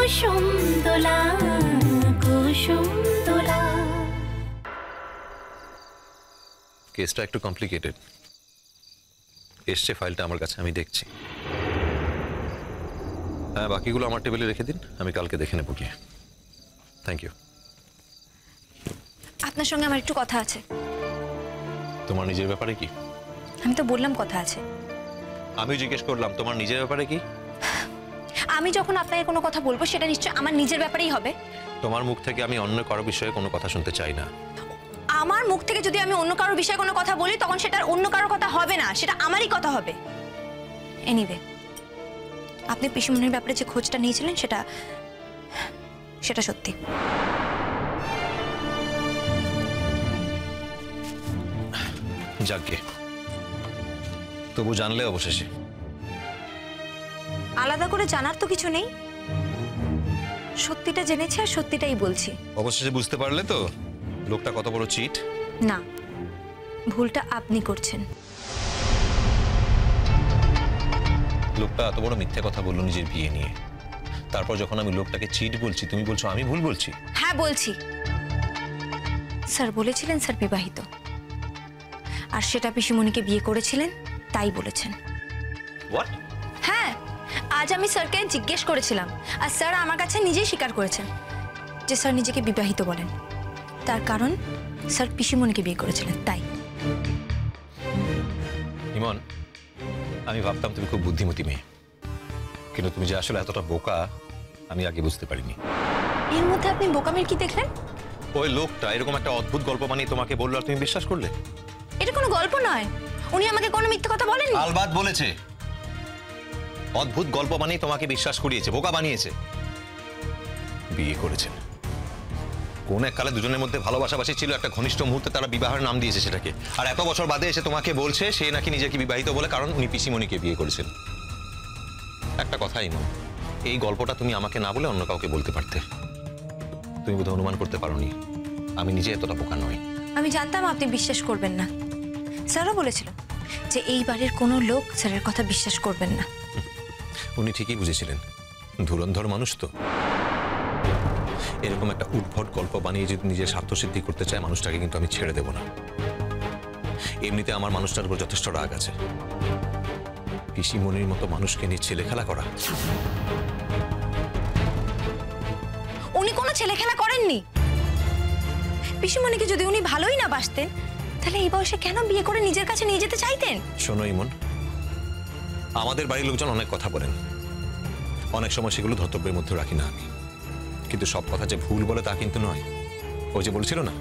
কুসুম দোলা কুসুম দোলা। কেসটা একটু কমপ্লিকেটেড। এসছে ফাইলটা আমার কাছে, আমি দেখছি। হ্যাঁ, বাকিগুলো আমার টেবিলে রেখে দিন, আমি কালকে দেখে নেব গিয়ে। Thank you. আপনার সঙ্গে আমার একটু কথা আছে। তোমার নিজের ব্যাপারে কি? আমি তো বললাম কথা আছে। আমি জিজ্ঞেস করলাম তোমার নিজের ব্যাপারে কি? আমি যখন আপনাকে কোনো কথা বলবো সেটা নিশ্চয় আমার নিজের ব্যাপারেই হবে। তোমার মুখ থেকে আমি অন্য কারো বিষয়ে কোনো কথা শুনতে চাই না। আমার মুখ থেকে যদি আমি অন্য কারোর বিষয়ে কোনো কথা বলি তখন সেটা অন্য কারোর কথা হবে না, সেটা আমারই কথা হবে। এনিওয়ে, আপনি পিসিমণির ব্যাপারে যে খোঁজটা নিয়েছিলেন সেটা সত্যি। যাকে তবু জানলে অবশেষে। আলাদা করে জানার তো কিছু নেই, সত্যিটা জেনেছি আর সত্যিটাই বলছি। অবশেষে বুঝতে পারলে তো লোকটা কত বড় চিট? না, ভুলটা আপনি করছেন। লোকটা এত বড় মিথ্যে কথা বললো নিজের বিয়ে নিয়ে, তারপর যখন আমি লোকটাকে চিট বলছি তুমি বলছো আমি ভুল বলছি। হ্যাঁ বলছি। স্যার বলেছিলেন স্যার বিবাহিত, আর সেটা পিসিমণিকে বিয়ে করেছিলেন তাই বলেছেন। হোয়াট? হ্যাঁ, আজ আমি স্যারকে জিজ্ঞেস করেছিলাম আর স্যার আমার কাছে নিজেই স্বীকার করেছেন যে স্যার নিজেকে বিবাহিত বলেন। তার কারণ স্যার পিসিমণিকে বিয়ে করেছিলেন তাই। ইমন, আমি ভাবতাম তুমি খুব বুদ্ধিমতী মেয়ে, কিন্তু তুমি যে আসলে এতটা বোকা আমি আগে বুঝতে পারিনি। এর মধ্যে আপনি বোকামির কি দেখলেন? ওই লোকটা এরকম একটা অদ্ভুত গল্প বানিয়ে তোমাকে বললো আর তুমি বিশ্বাস করলে? এটা কোনো গল্প নয়, উনি আমাকে কোনো মিথ্যে কথা বলেননি। আলবাত বলেছে, অদ্ভুত গল্প বানিয়ে তোমাকে বিশ্বাস করিয়েছে, বোকা বানিয়েছে। বিয়ে করেছেন, কোন এক কালে দুজনের মধ্যে ভালোবাসাবাসি ছিল, একটা ঘনিষ্ঠ মুহূর্তে তারা বিবাহের নাম দিয়েছে সেটাকে, আর এত বছর বাদে এসে তোমাকে বলছে সে নাকি নিজেকে বিবাহিত বলে, কারণ উনি পিসিমণিকে বিয়ে করেছেন। একটা কথাই নয়, এই গল্পটা তুমি আমাকে না বলে অন্য কাউকে বলতে পারতে। তুমি বোধহয় অনুমান করতে পারোনি আমি নিজে এতটা বোকা নই। আমি জানতাম আপনি বিশ্বাস করবেন না। স্যারও বলেছিল যে এই বাড়ির কোনো লোক স্যারের কথা বিশ্বাস করবেন না। উনি ঠিকই বুঝেছিলেন, ধুরন্ধর মানুষ তো। এরকম একটা উদ্ভট গল্প বানিয়ে যদি নিজের স্বার্থসিদ্ধি করতে চায় মানুষটাকে কিন্তু আমি ছেড়ে দেব না। এমনিতে আমার মানুষটার উপর যথেষ্ট রাগ আছে, পিসিমণির মতো মানুষকে নিয়ে ছেলে খেলা করা। উনি কোনো ছেলে খেলা করেননি। পিসিমণিকে যদি উনি ভালোই না বাসতেন তাহলে এই বয়সে কেন বিয়ে করে নিজের কাছে নিয়ে যেতে চাইতেন? শোনো ইমন, আমাদের বাড়ির লোকজন অনেক কথা বলেন, অনেক সময় সেগুলো ধর্তব্যের মধ্যে রাখি না আমি, কিন্তু সব কথা যে ভুল বলে তা কিন্তু নয়। ওই যে বলছিল না